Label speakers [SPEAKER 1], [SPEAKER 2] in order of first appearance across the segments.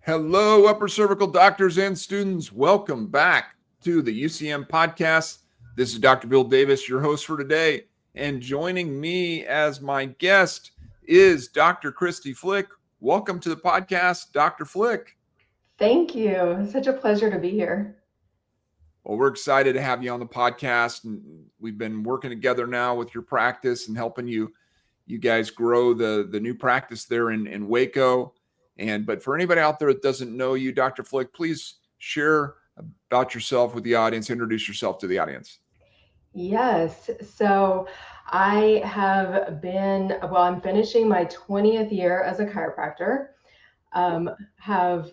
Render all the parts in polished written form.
[SPEAKER 1] Hello, upper cervical doctors and students. Welcome back to the UCM Podcast. This is Dr. Bill Davis, your host for today. And joining me as my guest is Dr. Christy Flick. Welcome to the podcast, Dr. Flick.
[SPEAKER 2] Thank you. It's such a pleasure to be here.
[SPEAKER 1] Well, we're excited to have you on the podcast. And we've been working together now with your practice and helping you guys grow the new practice there in Waco. But for anybody out there that doesn't know you, Dr. Flick, please share about yourself with the audience. Introduce yourself to the audience.
[SPEAKER 2] Yes. So I'm finishing my 20th year as a chiropractor. Have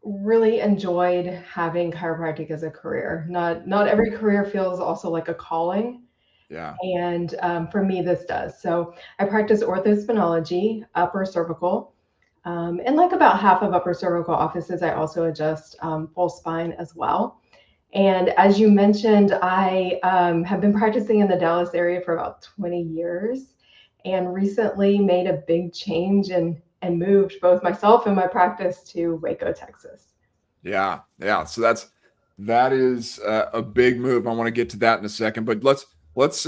[SPEAKER 2] really enjoyed having chiropractic as a career. Not every career feels also like a calling.
[SPEAKER 1] Yeah.
[SPEAKER 2] And for me, this does. So I practice orthospinology, upper cervical. And like about half of upper cervical offices, I also adjust full spine as well. And as you mentioned, I have been practicing in the Dallas area for about 20 years and recently made a big change and moved both myself and my practice to Waco, Texas.
[SPEAKER 1] Yeah. So that is a big move. I want to get to that in a second, but let's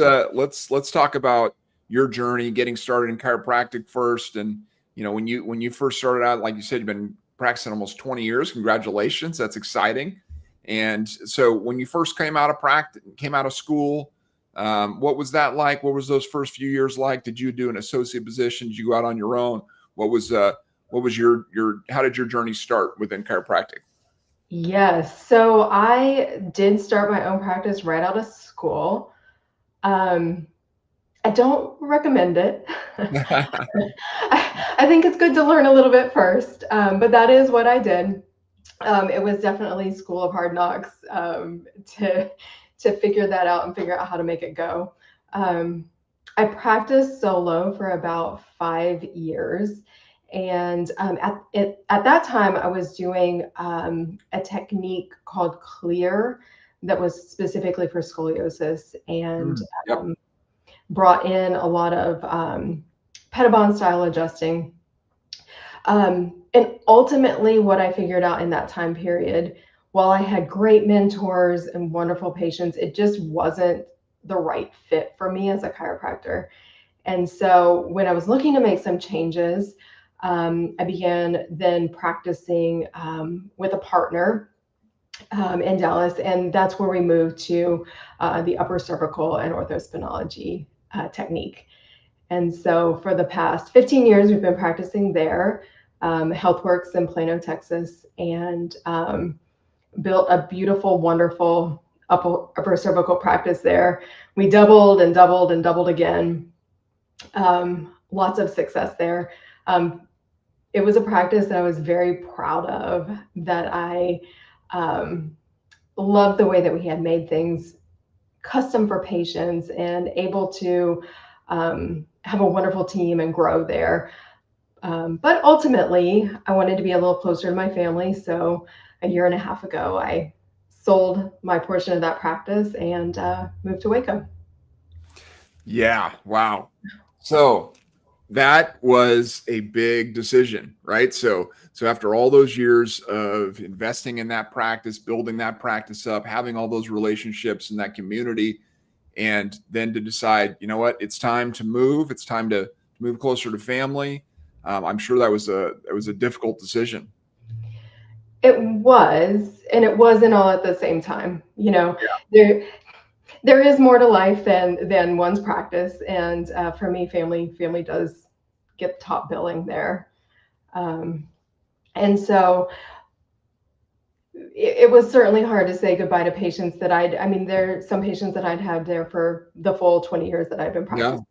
[SPEAKER 1] talk about your journey getting started in chiropractic first. And when you first started out, like you said, you've been practicing almost 20 years. Congratulations. That's exciting. And so when you first came out of school, what was that like? What was those first few years like? Did you do an associate position? Did you go out on your own? How did your journey start within chiropractic?
[SPEAKER 2] Yes. So I did start my own practice right out of school. I don't recommend it. I think it's good to learn a little bit first, but that is what I did. It was definitely school of hard knocks to figure that out and figure out how to make it go. I practiced solo for about 5 years. And at that time, I was doing a technique called clear that was specifically for scoliosis and brought in a lot of Pettibon style adjusting. And ultimately, what I figured out in that time period, while I had great mentors and wonderful patients, it just wasn't the right fit for me as a chiropractor. And so when I was looking to make some changes, I began then practicing with a partner in Dallas, and that's where we moved to the upper cervical and orthospinology technique. And so for the past 15 years, we've been practicing there, HealthWorks in Plano, Texas, and built a beautiful, wonderful upper cervical practice there. We doubled and doubled and doubled again. Lots of success there. It was a practice that I was very proud of, that I loved the way that we had made things custom for patients and able to have a wonderful team and grow there. But ultimately, I wanted to be a little closer to my family. So a year and a half ago, I sold my portion of that practice and moved to Waco.
[SPEAKER 1] Yeah. Wow. So that was a big decision, right? So after all those years of investing in that practice, building that practice up, having all those relationships in that community, and then to decide, you know what, it's time to move. It's time to move closer to family. I'm sure that was a difficult decision.
[SPEAKER 2] It was, and it wasn't all at the same time. There is more to life than one's practice, and for me, family does get top billing there, and so it was certainly hard to say goodbye to patients that there are some patients that I'd had there for the full 20 years that I've been practicing.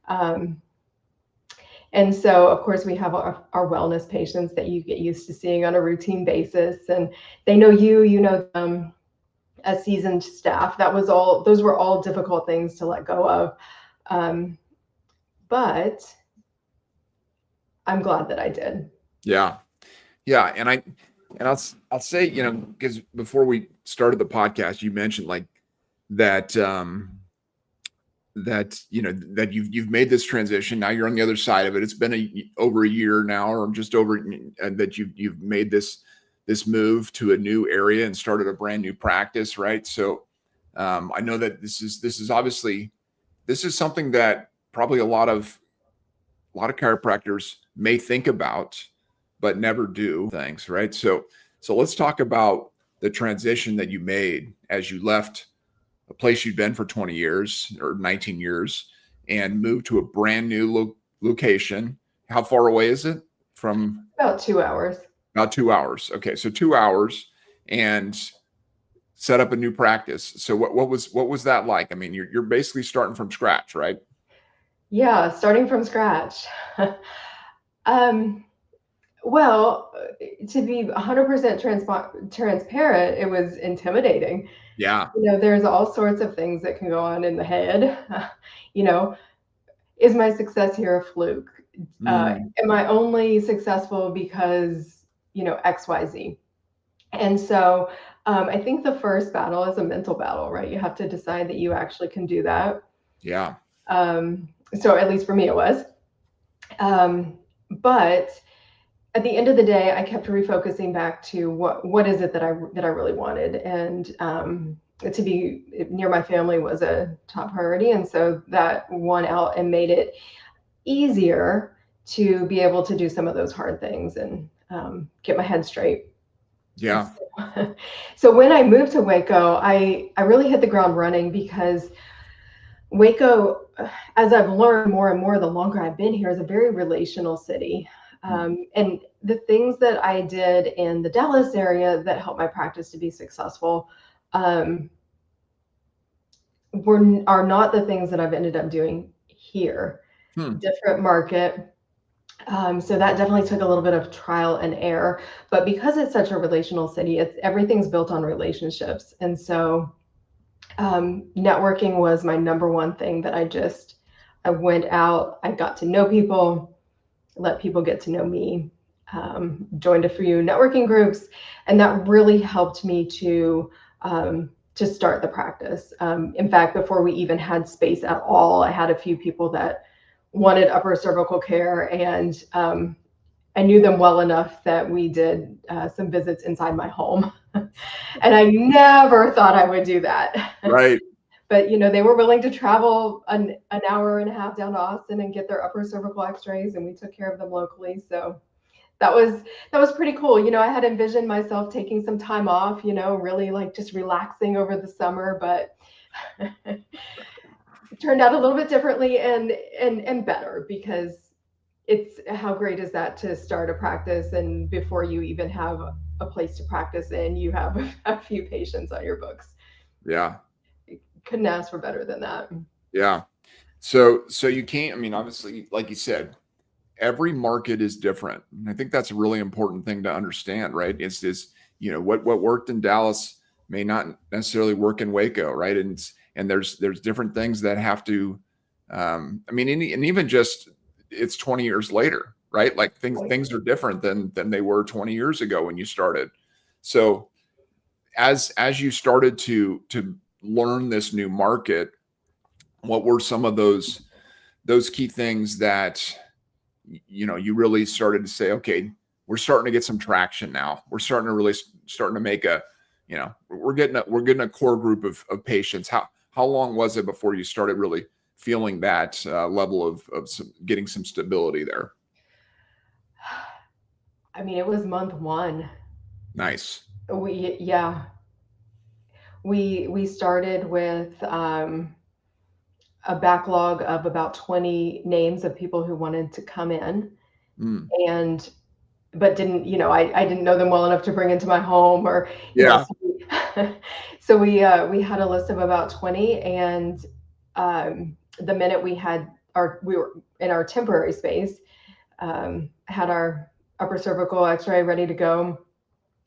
[SPEAKER 2] Yeah. And so, of course, we have our wellness patients that you get used to seeing on a routine basis, and they know you know them, a seasoned staff. Those were all difficult things to let go of. But I'm glad that I did.
[SPEAKER 1] Yeah. And I'll say, because before we started the podcast, you mentioned like that that that you've made this transition. Now you're on the other side of it. It's been over a year now, or just over, that you've made this move to a new area and started a brand new practice, right? So I know that this is obviously, this is something that probably a lot of chiropractors may think about but never do things, right? So let's talk about the transition that you made as you left a place you'd been for 20 years or 19 years and moved to a brand new location. How far away is it from?
[SPEAKER 2] About 2 hours.
[SPEAKER 1] About 2 hours. Okay. So 2 hours, and set up a new practice. So what was that like? I mean, you're basically starting from scratch, right?
[SPEAKER 2] Yeah, starting from scratch. Well, to be 100% transparent, it was intimidating.
[SPEAKER 1] Yeah.
[SPEAKER 2] There's all sorts of things that can go on in the head. You know, is my success here a fluke? Am I only successful because, XYZ? And so I think the first battle is a mental battle, right? You have to decide that you actually can do that.
[SPEAKER 1] Yeah.
[SPEAKER 2] So at least for me, it was. But at the end of the day, I kept refocusing back to what is it that I really wanted, and to be near my family was a top priority, and so that won out and made it easier to be able to do some of those hard things and get my head straight.
[SPEAKER 1] Yeah.
[SPEAKER 2] So when I moved to Waco, I really hit the ground running, because Waco, as I've learned more and more the longer I've been here, is a very relational city. And the things that I did in the Dallas area that helped my practice to be successful are not the things that I've ended up doing here. Different market. So that definitely took a little bit of trial and error. But because it's such a relational city, everything's built on relationships. And so networking was my number one thing that I went out, I got to know people, let people get to know me, joined a few networking groups, and that really helped me to start the practice. In fact, before we even had space at all, I had a few people that wanted upper cervical care, and I knew them well enough that we did some visits inside my home. And I never thought I would do that.
[SPEAKER 1] Right.
[SPEAKER 2] But they were willing to travel an hour and a half down to Austin and get their upper cervical x-rays, and we took care of them locally. So that was pretty cool. I had envisioned myself taking some time off, really like just relaxing over the summer, but it turned out a little bit differently and better, because it's, how great is that to start a practice, and before you even have a place to practice in, you have a few patients on your books.
[SPEAKER 1] Yeah.
[SPEAKER 2] Couldn't ask for better than that.
[SPEAKER 1] Yeah. So you can't, I mean, obviously, like you said, every market is different. And I think that's a really important thing to understand, right? It's this, what worked in Dallas may not necessarily work in Waco, right? And there's different things that have to, I mean, and even just, it's 20 years later, right? Like things are different than they were 20 years ago when you started. So as you started to learn this new market, what were some of those key things that you really started to say, okay, we're starting to get some traction now. We're starting to make a, we're getting a core group of patients. How long was it before you started really feeling that level of getting some stability there?
[SPEAKER 2] I mean, it was month 1.
[SPEAKER 1] Nice.
[SPEAKER 2] We started with a backlog of about 20 names of people who wanted to come in, but didn't, I didn't know them well enough to bring into my home, or so we had a list of about 20, and the minute we were in our temporary space, had our upper cervical x-ray ready to go,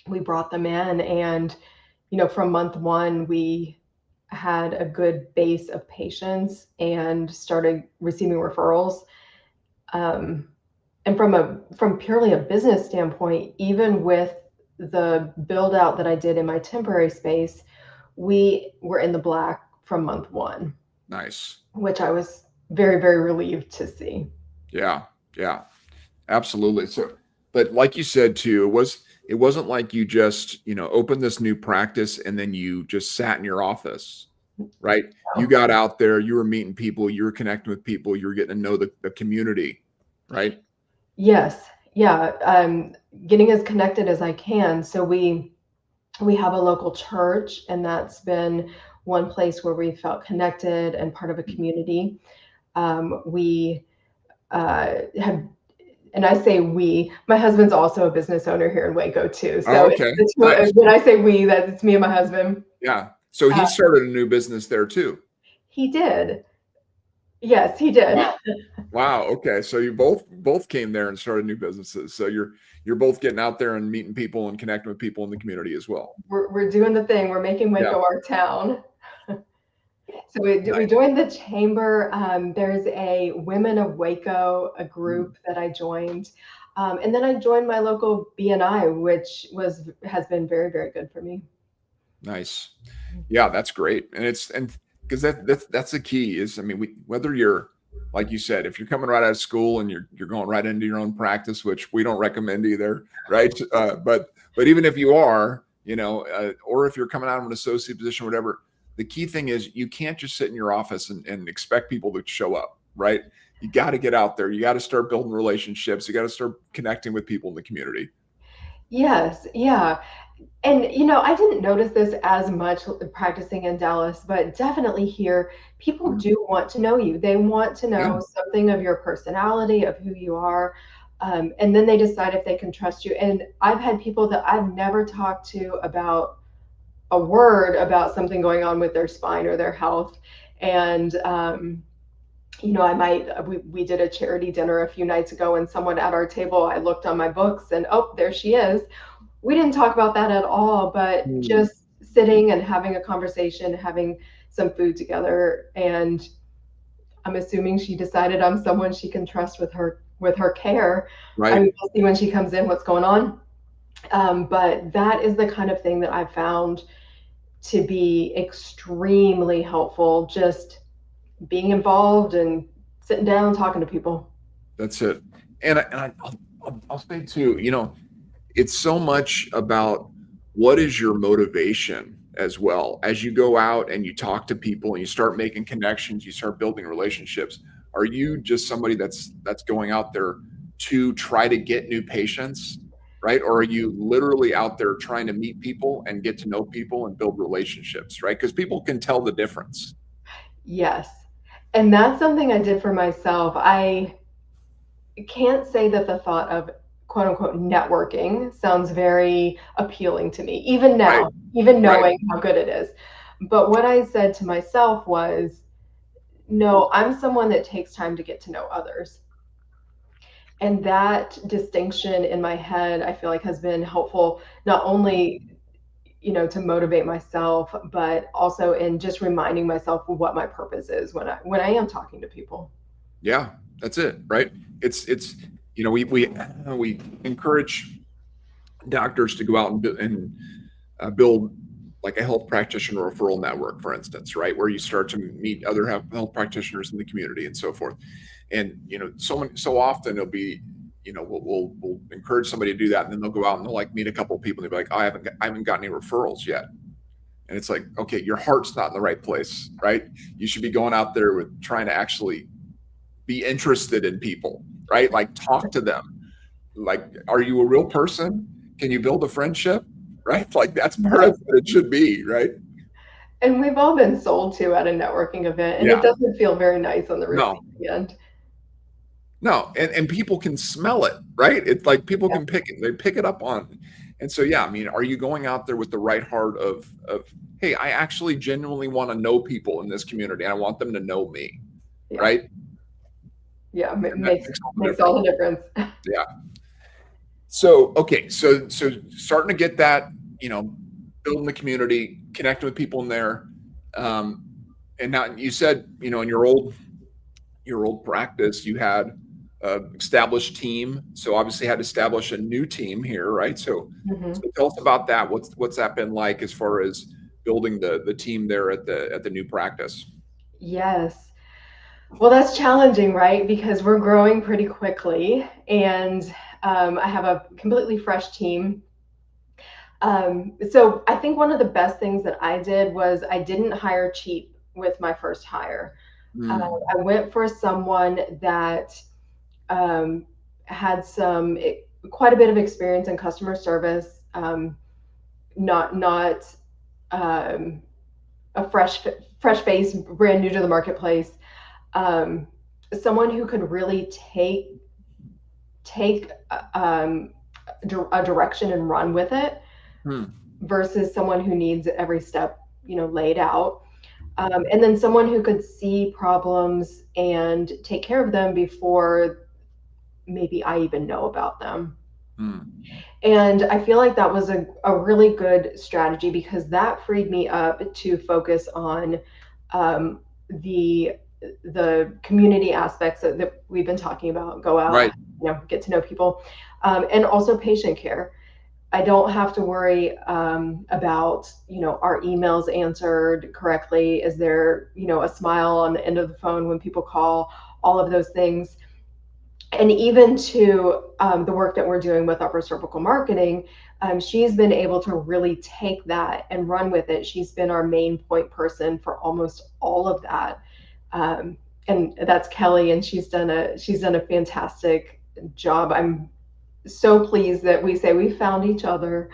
[SPEAKER 2] we brought them in, and from month 1 we had a good base of patients and started receiving referrals. And from purely a business standpoint, even with the build out that I did in my temporary space, we were in the black from month 1.
[SPEAKER 1] Nice.
[SPEAKER 2] which I was very, very relieved to see.
[SPEAKER 1] Yeah. Yeah. Absolutely. So, but like you said too, it wasn't like you just, opened this new practice and then you just sat in your office, right? You
[SPEAKER 2] So,
[SPEAKER 1] got out there, you were meeting people, you were connecting with people, you were getting to know the community, right?
[SPEAKER 2] yes, yeah, getting as connected as I can. So we have a local church, and that's been one place where we felt connected and part of a community. We have, and I say we, my husband's also a business owner here in Waco too.
[SPEAKER 1] Oh,
[SPEAKER 2] So
[SPEAKER 1] okay.
[SPEAKER 2] it's
[SPEAKER 1] Nice.
[SPEAKER 2] when I say we, that it's me and my husband.
[SPEAKER 1] Yeah. So
[SPEAKER 2] Uh,
[SPEAKER 1] he started a new business there too.
[SPEAKER 2] he did. Yes, he did.
[SPEAKER 1] Wow. Wow. Okay. So you both came there and started new businesses. So you're both getting out there and meeting people and connecting with people in the community as well.
[SPEAKER 2] We're doing the thing. We're making
[SPEAKER 1] Yeah.
[SPEAKER 2] Waco our town. So we
[SPEAKER 1] Nice.
[SPEAKER 2] joined the chamber. There's a Women of Waco, a
[SPEAKER 1] Mm,
[SPEAKER 2] group that I joined. And then I joined my local BNI, which has been very, very good for me.
[SPEAKER 1] nice. Yeah, that's great. And because that's the key is, I mean, whether you're, like you said, if you're coming right out of school and you're going right into your own practice, which we don't recommend either, right? But even if you are, or if you're coming out of an associate position, whatever, the key thing is you can't just sit in your office and expect people to show up, right? You got to get out there. You got to start building relationships. You got to start connecting with people in the community.
[SPEAKER 2] Yes, yeah. And I didn't notice this as much practicing in Dallas, but definitely here, people
[SPEAKER 1] Mhm.
[SPEAKER 2] do want to know you. They want to
[SPEAKER 1] Yeah.
[SPEAKER 2] know something of your personality, of who you are. And then they decide if they can trust you. And I've had people that I've never talked to about a word about something going on with their spine or their health. And we did a charity dinner a few nights ago, and someone at our table, I looked on my books and, oh, there she is. We didn't talk about that at all, but
[SPEAKER 1] Mm.
[SPEAKER 2] just sitting and having a conversation, having some food together. And I'm assuming she decided I'm someone she can trust with her care. I
[SPEAKER 1] Right.
[SPEAKER 2] mean, we'll see when she comes in what's going on. But that is the kind of thing that I've found to be extremely helpful, just being involved and sitting down talking to people.
[SPEAKER 1] That's it. I'll say too, it's so much about what is your motivation as well as you go out and you talk to people and you start making connections, you start building relationships. Are you just somebody that's going out there to try to get new patients, right? Or are you literally out there trying to meet people and get to know people and build relationships, right? Because people can tell the difference.
[SPEAKER 2] Yes. And that's something I did for myself. I can't say that the thought of quote unquote networking sounds very appealing to me, even
[SPEAKER 1] Right,
[SPEAKER 2] now, even
[SPEAKER 1] right.
[SPEAKER 2] knowing how good it is. But what I said to myself was, no, I'm someone that takes time to get to know others. And that distinction in my head, I feel like has been helpful, not only to motivate myself, but also in just reminding myself of what my purpose is when I am talking to people.
[SPEAKER 1] Yeah, that's it, right? It's we encourage doctors to go out and build like a health practitioner referral network, for instance, right, where you start to meet other health practitioners in the community and so forth. And so often it'll be, we'll encourage somebody to do that, and then they'll go out and they'll like meet a couple of people, and they'll be like, oh, I haven't got any referrals yet. And it's like, okay, your heart's not in the right place, right? You should be going out there with trying to actually be interested in people, right? Like talk to them. Like, are you a real person? Can you build a friendship? Right? Like that's part of
[SPEAKER 2] Yes.
[SPEAKER 1] what it should be, right?
[SPEAKER 2] And we've all been sold to at a networking event, and it
[SPEAKER 1] Yeah.
[SPEAKER 2] doesn't feel very nice on the
[SPEAKER 1] No,
[SPEAKER 2] receiving end.
[SPEAKER 1] no. And people can smell it, right? It's like people
[SPEAKER 2] Yeah.
[SPEAKER 1] can they pick it up on. And so yeah, I mean, are you going out there with the right heart of hey, I actually genuinely want to know people in this community and I want them to know me,
[SPEAKER 2] Yeah.
[SPEAKER 1] right?
[SPEAKER 2] Yeah.
[SPEAKER 1] And that makes all the
[SPEAKER 2] Makes
[SPEAKER 1] difference.
[SPEAKER 2] all the difference.
[SPEAKER 1] Yeah. So okay, so starting to get that, building the community, connecting with people in there, um, and now you said, in your old practice, you had established team. So obviously had to establish a new team here, right? So
[SPEAKER 2] Mhm.
[SPEAKER 1] tell us about that. What's that been like as far as building the team there at the new practice?
[SPEAKER 2] Yes. Well, that's challenging, right? Because we're growing pretty quickly, and I have a completely fresh team. So I think one of the best things that I did was I didn't hire cheap with my first hire.
[SPEAKER 1] Mm,
[SPEAKER 2] I went for someone that um, had quite a bit of experience in customer service, not um, a fresh face, brand new to the marketplace. Um, Someone who could really take a direction and run with it
[SPEAKER 1] mm,
[SPEAKER 2] versus someone who needs every step, laid out. And then someone who could see problems and take care of them before maybe I even know about them.
[SPEAKER 1] mm.
[SPEAKER 2] And I feel like that was a really good strategy because that freed me up to focus on um, the the community aspects that we've been talking about. Go out,
[SPEAKER 1] Right.
[SPEAKER 2] get to know people, and also patient care. I don't have to worry about our emails answered correctly. Is there a smile on the end of the phone when people call? All of those things, and even to the work that we're doing with upper cervical marketing, she's been able to really take that and run with it. She's been our main point person for almost all of that, and that's Kelly, and she's done a fantastic job. I'm so pleased that we say we found each other.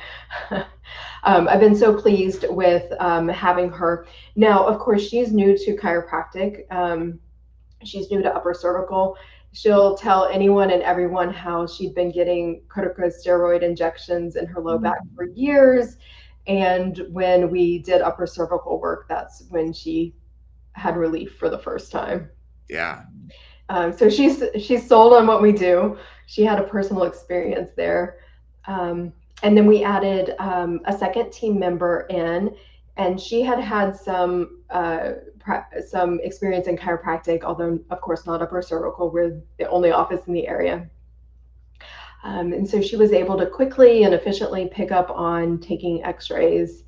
[SPEAKER 2] I've been so pleased with having her. Now, of course, she's new to chiropractic. She's new to upper cervical. She'll tell anyone and everyone how she'd been getting corticosteroid injections in her low back for
[SPEAKER 1] Mm,
[SPEAKER 2] years. And when we did upper cervical work, that's when she had relief for the first time.
[SPEAKER 1] yeah.
[SPEAKER 2] So she's sold on what we do. She had a personal experience there, and then we added a second team member in, and she had some experience in chiropractic, although of course not upper cervical. We're the only office in the area, and so she was able to quickly and efficiently pick up on taking X-rays.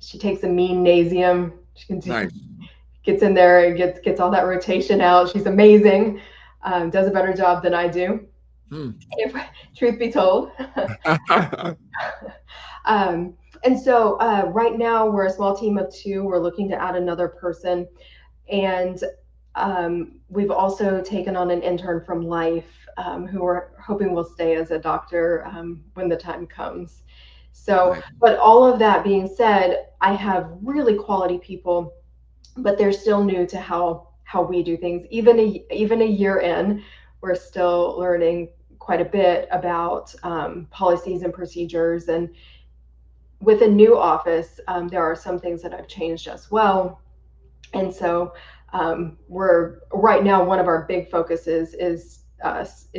[SPEAKER 2] She takes a mean nasium. She can do,
[SPEAKER 1] Nice.
[SPEAKER 2] gets in there and gets all that rotation out. She's amazing. Does a better job than I do,
[SPEAKER 1] Hmm.
[SPEAKER 2] if truth be told. um, and so right now we're a small team of two. We're looking to add another person, and we've also taken on an intern from Life, who we're hoping will stay as a doctor when the time comes. So,
[SPEAKER 1] Nice.
[SPEAKER 2] but all of that being said, I have really quality people, but they're still new to how we do things. Even a year in, we're still learning quite a bit about policies and procedures. And with a new office, there are some things that have changed as well. And so we're right now, one of our big focuses is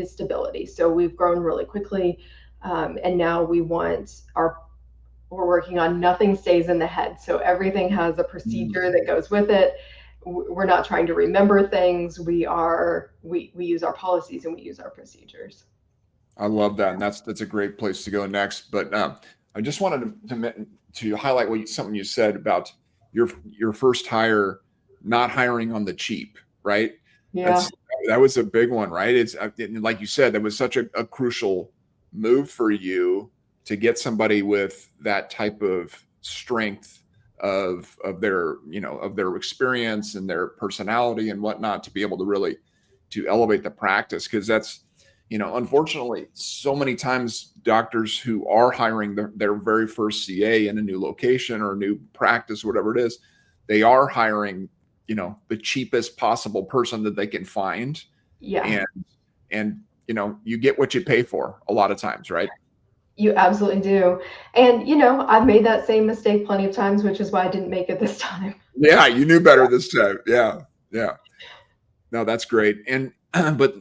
[SPEAKER 2] stability. So we've grown really quickly, and now we're working on nothing stays in the head. So everything has a procedure
[SPEAKER 1] Mm.
[SPEAKER 2] that goes with it. We're not trying to remember things. We use our policies and we use our procedures.
[SPEAKER 1] I love that, and that's a great place to go next. But I just wanted to highlight something you said about your first hire, not hiring on the cheap, right?
[SPEAKER 2] Yeah.
[SPEAKER 1] That's that was a big one, right? It's like you said, that was such a crucial move for you to get somebody with that type of strength of their of their experience and their personality and whatnot to be able to really to elevate the practice, because that's unfortunately, so many times doctors who are hiring their very first CA in a new location or a new practice, whatever it is, they are hiring, the cheapest possible person that they can find.
[SPEAKER 2] Yeah.
[SPEAKER 1] And, you get what you pay for a lot of times, right?
[SPEAKER 2] You absolutely do. And I've made that same mistake plenty of times, which is why I didn't make it this time.
[SPEAKER 1] Yeah, you knew better this time. Yeah, yeah. No, that's great. And but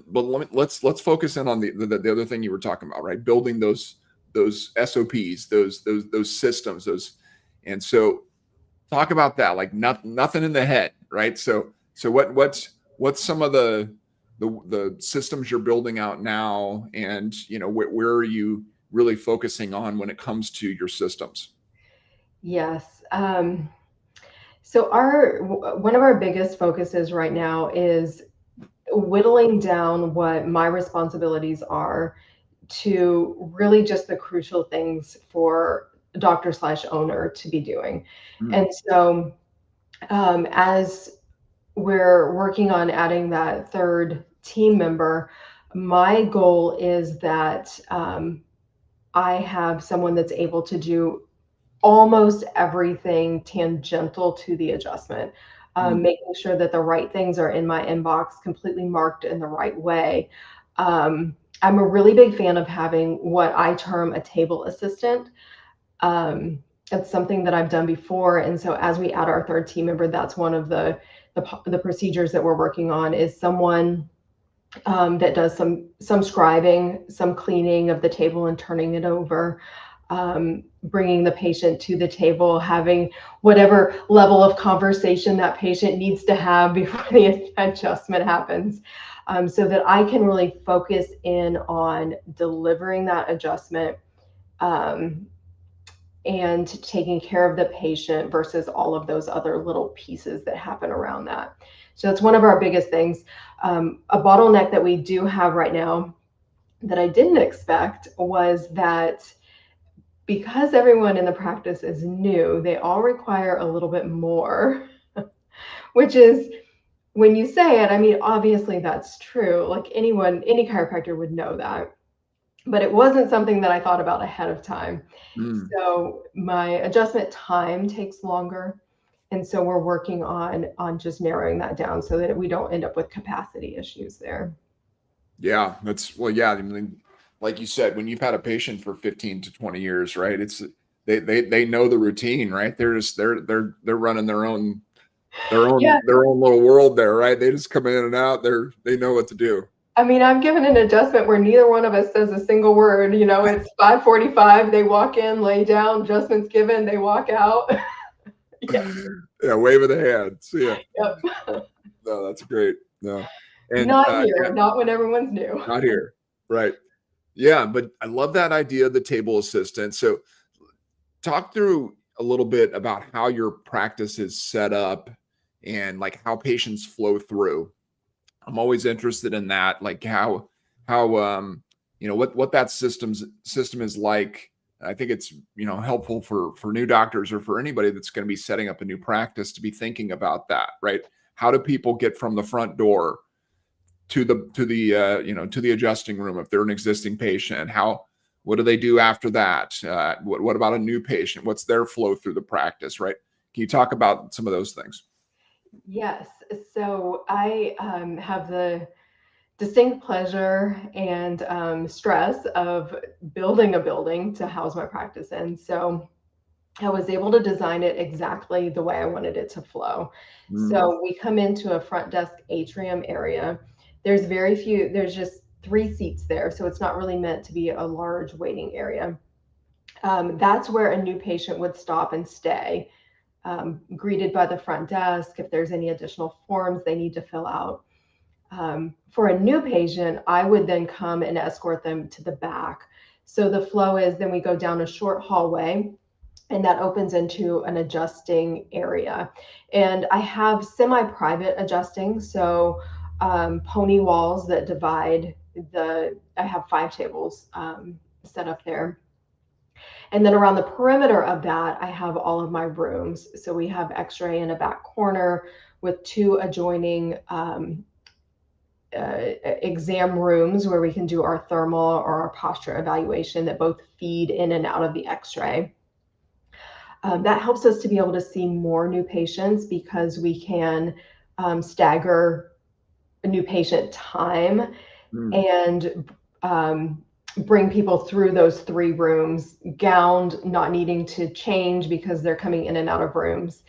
[SPEAKER 1] let's focus in on the other thing you were talking about, right? Building those SOPs, those systems, and so talk about that. Like nothing in the head, right? So what's some of the systems you're building out now, and where are you really focusing on when it comes to your systems?
[SPEAKER 2] Yes. So one of our biggest focuses right now is whittling down what my responsibilities are to really just the crucial things for doctor/owner to be doing.
[SPEAKER 1] Mm,
[SPEAKER 2] And so as we're working on adding that third team member, my goal is that I have someone that's able to do almost everything tangential to the adjustment,
[SPEAKER 1] mm,
[SPEAKER 2] making sure that the right things are in my inbox, completely marked in the right way. I'm a really big fan of having what I term a table assistant. Um, it's something that I've done before, and so as we add our third team member, that's one of the procedures that we're working on is someone that does some scribing, some cleaning of the table and turning it over, bringing the patient to the table, having whatever level of conversation that patient needs to have before the adjustment happens, so that I can really focus in on delivering that adjustment, um, and taking care of the patient versus all of those other little pieces that happen around that. So that's one of our biggest things. A bottleneck that we do have right now that I didn't expect was that because everyone in the practice is new, they all require a little bit more, which is when you say it, I mean, obviously that's true. Like any chiropractor would know that, but it wasn't something that I thought about ahead of time.
[SPEAKER 1] mm.
[SPEAKER 2] So my adjustment time takes longer. And so we're working on just narrowing that down so that we don't end up with capacity issues there.
[SPEAKER 1] Yeah, yeah. I mean, like you said, when you've had a patient for 15 to 20 years, right? They know the routine, right? They're running
[SPEAKER 2] Yeah.
[SPEAKER 1] their own little world there, right? They just come in and out. They know what to do.
[SPEAKER 2] I mean, I've given an adjustment where neither one of us says a single word. It's 5:45. They walk in, lay down, adjustment's given, they walk out. Yeah.
[SPEAKER 1] Yeah, wave of the hand. See ya.
[SPEAKER 2] Yep.
[SPEAKER 1] No, that's great. No, and
[SPEAKER 2] Not
[SPEAKER 1] yeah,
[SPEAKER 2] here, not when everyone's new.
[SPEAKER 1] not here. Right. Yeah, but I love that idea of the table assistant. So talk through a little bit about how your practice is set up and like how patients flow through. I'm always interested in that, like how what that system is like. I think it's helpful for new doctors or for anybody that's going to be setting up a new practice to be thinking about that, right? How do people get from the front door to the adjusting room if they're an existing patient? What do they do after that? What about a new patient? What's their flow through the practice, right? Can you talk about some of those things?
[SPEAKER 2] Yes. So I have the distinct pleasure and stress of building a building to house my practice in. So I was able to design it exactly the way I wanted it to flow.
[SPEAKER 1] Mm,
[SPEAKER 2] So we come into a front desk atrium area. There's just 3 seats there. So it's not really meant to be a large waiting area. That's where a new patient would stop and stay, greeted by the front desk if there's any additional forms they need to fill out. For a new patient, I would then come and escort them to the back. So the flow is then we go down a short hallway and that opens into an adjusting area. And I have semi-private adjusting. So pony walls that divide I have 5 tables set up there. And then around the perimeter of that, I have all of my rooms. So we have x-ray in a back corner with 2 adjoining exam rooms where we can do our thermal or our posture evaluation that both feed in and out of the x-ray. That helps us to be able to see more new patients because we can stagger a new patient time
[SPEAKER 1] mm.
[SPEAKER 2] and bring people through those 3 rooms, gowned, not needing to change because they're coming in and out of rooms.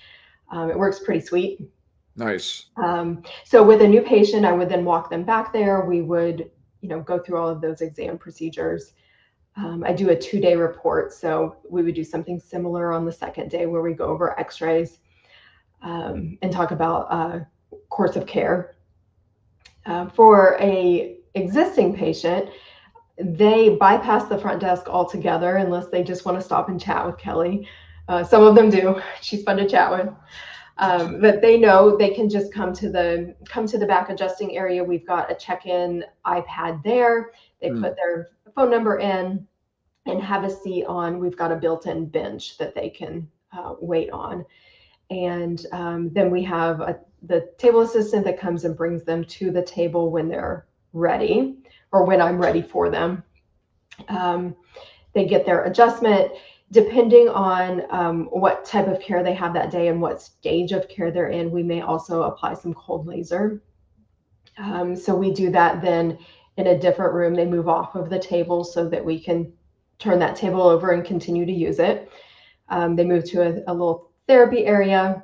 [SPEAKER 2] It works pretty sweet.
[SPEAKER 1] Nice.
[SPEAKER 2] So with a new patient, I would then walk them back there. We would, go through all of those exam procedures. I do a 2-day report. So we would do something similar on the second day where we go over x-rays and talk about course of care. For a existing patient, they bypass the front desk altogether unless they just want to stop and chat with Kelly. Some of them do. She's fun to chat with. That they know they can just come to the back adjusting area. We've got a check-in iPad there. They put their phone number in and have a seat on. We've got a built-in bench that they can wait on. And then we have the table assistant that comes and brings them to the table when they're ready, or when I'm ready for them. They get their adjustment. Depending on what type of care they have that day and what stage of care they're in, we may also apply some cold laser. So we do that then in a different room. They move off of the table so that we can turn that table over and continue to use it. They move to a little therapy area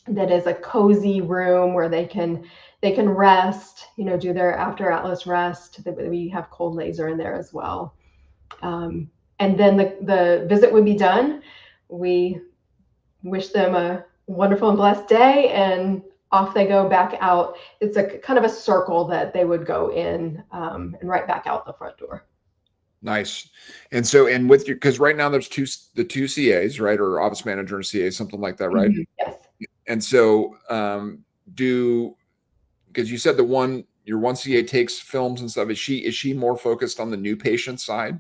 [SPEAKER 2] that is a cozy room where they can rest, do their after Atlas rest. We have cold laser in there as well. And then the visit would be done. We wish them a wonderful and blessed day, and off they go back out. It's a kind of a circle that they would go in, and right back out the front door.
[SPEAKER 1] Nice. And so, and with your, because right now there's the two CAs, right? Or office manager and CA, something like that, right?
[SPEAKER 2] Yes.
[SPEAKER 1] And so because you said your one CA takes films and stuff, is she more focused on the new patient side?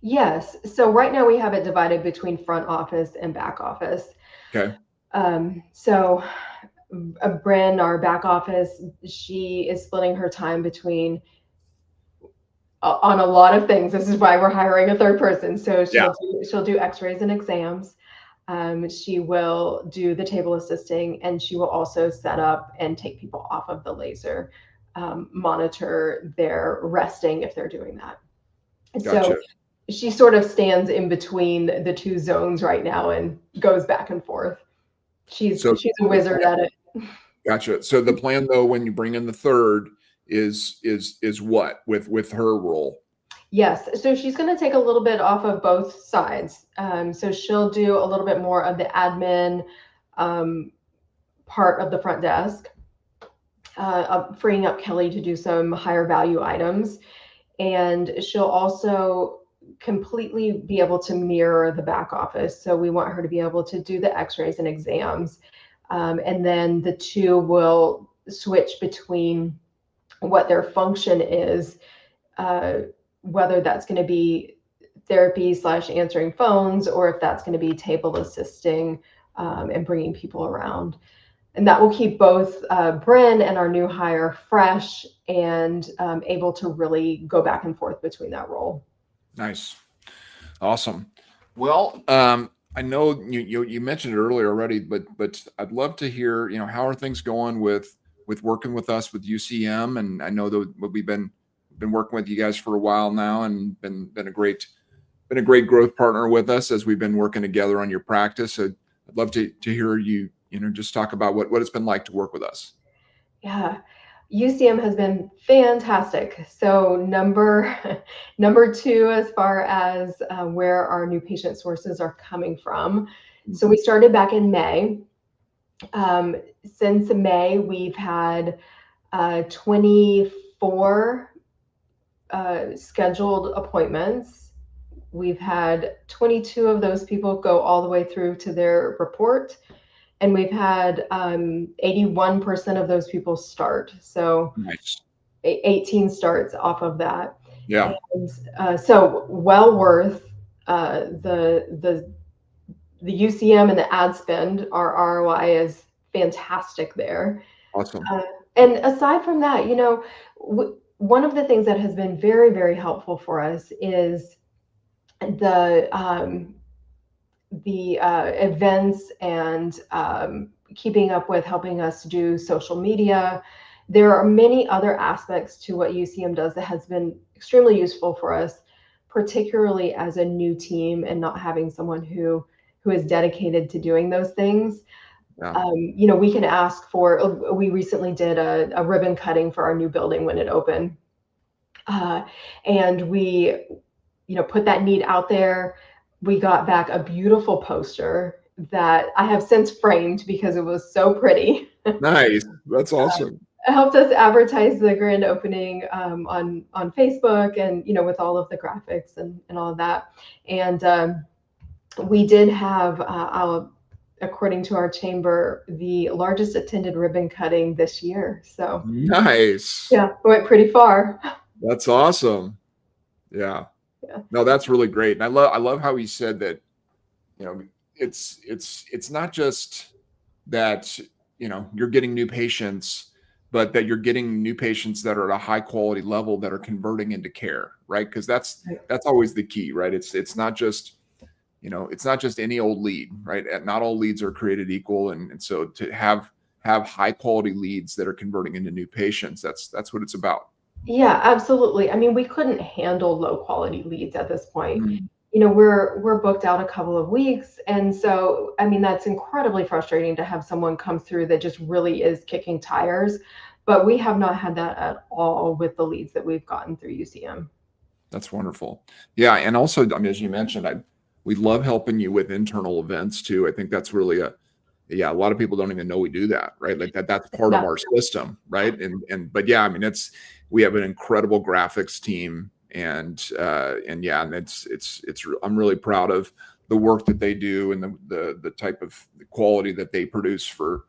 [SPEAKER 2] Yes. So right now we have it divided between front office and back office.
[SPEAKER 1] Okay.
[SPEAKER 2] So Bryn, our back office, she is splitting her time between on a lot of things. This is why we're hiring a third person. So she'll do x-rays and exams. She will do the table assisting, and she will also set up and take people off of the laser, monitor their resting if they're doing that.
[SPEAKER 1] Gotcha.
[SPEAKER 2] So she sort of stands in between the two zones right now and goes back and forth. She's a wizard at it.
[SPEAKER 1] Gotcha. So the plan, though, when you bring in the third is what with her role?
[SPEAKER 2] Yes. So she's going to take a little bit off of both sides. So she'll do a little bit more of the admin part of the front desk, freeing up Kelly to do some higher value items. And she'll also completely be able to mirror the back office. So we want her to be able to do the x-rays and exams. And then the two will switch between what their function is, whether that's going to be therapy / answering phones, or if that's going to be table assisting and bringing people around. And that will keep both Bryn and our new hire fresh and able to really go back and forth between that role.
[SPEAKER 1] Nice. Awesome. Well, I know you mentioned it earlier already, but I'd love to hear, how are things going with working with us with UCM? And I know that we've been working with you guys for a while now, and been a great growth partner with us as we've been working together on your practice. So I'd love to hear you just talk about what it's been like to work with us.
[SPEAKER 2] Yeah. UCM has been fantastic. So number two, as far as where our new patient sources are coming from. So we started back in May. Since May, we've had 24 scheduled appointments. We've had 22 of those people go all the way through to their report. And we've had 81% of those people start. So
[SPEAKER 1] nice.
[SPEAKER 2] 18 starts off of that.
[SPEAKER 1] Yeah.
[SPEAKER 2] And so well worth the UCM and the ad spend. Our ROI is fantastic there.
[SPEAKER 1] Awesome.
[SPEAKER 2] And aside from that, one of the things that has been very, very helpful for us is the events and keeping up with, helping us do social media. There are many other aspects to what UCM does that has been extremely useful for us, particularly as a new team and not having someone who is dedicated to doing those things. Yeah. We can ask for, we recently did a ribbon cutting for our new building when it opened. And we, put that need out there. We got back a beautiful poster that I have since framed because it was so pretty.
[SPEAKER 1] Nice. That's awesome.
[SPEAKER 2] It helped us advertise the grand opening on Facebook and, with all of the graphics and all of that. And we did have according to our chamber, the largest attended ribbon cutting this year. So
[SPEAKER 1] Nice.
[SPEAKER 2] yeah, we went pretty far.
[SPEAKER 1] That's awesome. Yeah.
[SPEAKER 2] Yeah.
[SPEAKER 1] No, that's really great. And I love how he said that, you know, it's not just that, you know, you're getting new patients, but that you're getting new patients that are at a high quality level that are converting into care, right? Because that's always the key, right? It's not just, you know, it's not just any old lead, right? Not all leads are created equal, and so to have high quality leads that are converting into new patients, that's what it's about.
[SPEAKER 2] Yeah, absolutely. I mean, we couldn't handle low quality leads at this point.
[SPEAKER 1] Mm.
[SPEAKER 2] You know, we're booked out a couple of weeks, and so I mean that's incredibly frustrating to have someone come through that just really is kicking tires. But we have not had that at all with the leads that we've gotten through UCM.
[SPEAKER 1] That's wonderful. Yeah, and also, I mean, as you mentioned, we love helping you with internal events too. I think that's really a lot of people don't even know we do that, right? Like that's part of
[SPEAKER 2] Yeah.
[SPEAKER 1] our system, right? But yeah, I mean, we have an incredible graphics team, and yeah, and I'm really proud of the work that they do and the type of quality that they produce for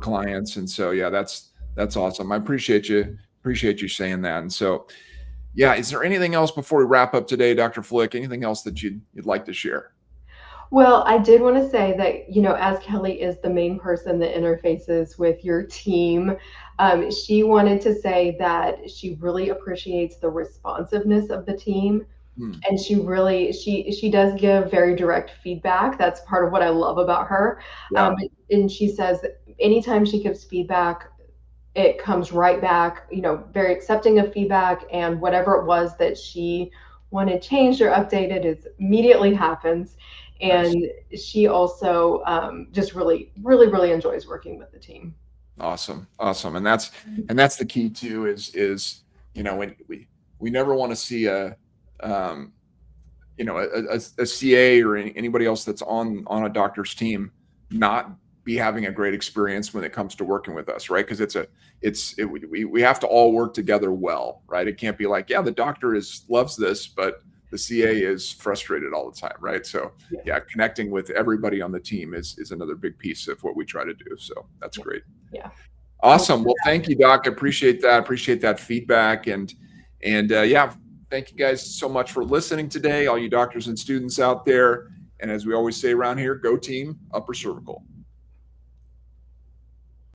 [SPEAKER 1] clients. And so yeah, that's awesome. I appreciate you saying that. And so yeah, is there anything else before we wrap up today, Dr. Flick? Anything else that you'd like to share?
[SPEAKER 2] Well, I did want to say that, you know, as Kelly is the main person that interfaces with your team, she wanted to say that she really appreciates the responsiveness of the team.
[SPEAKER 1] Hmm.
[SPEAKER 2] And she does give very direct feedback. That's part of what I love about her.
[SPEAKER 1] Yeah.
[SPEAKER 2] And she says that anytime she gives feedback, it comes right back, you know, very accepting of feedback, and whatever it was that she wanted changed or updated is immediately happens.
[SPEAKER 1] Nice.
[SPEAKER 2] And she also just really enjoys working with the team.
[SPEAKER 1] Awesome. And that's the key too, is, you know, when we never want to see you know, a CA or anybody else that's on a doctor's team not be having a great experience when it comes to working with us, right? Because we have to all work together well, right? It can't be like, yeah, the doctor loves this, but the CA is frustrated all the time, right? So yeah, connecting with everybody on the team is another big piece of what we try to do. So that's great.
[SPEAKER 2] Yeah.
[SPEAKER 1] Awesome. Well, thank you, Doc. I appreciate that. Appreciate that feedback. And yeah, thank you guys so much for listening today, all you doctors and students out there. And as we always say around here, go team, upper cervical.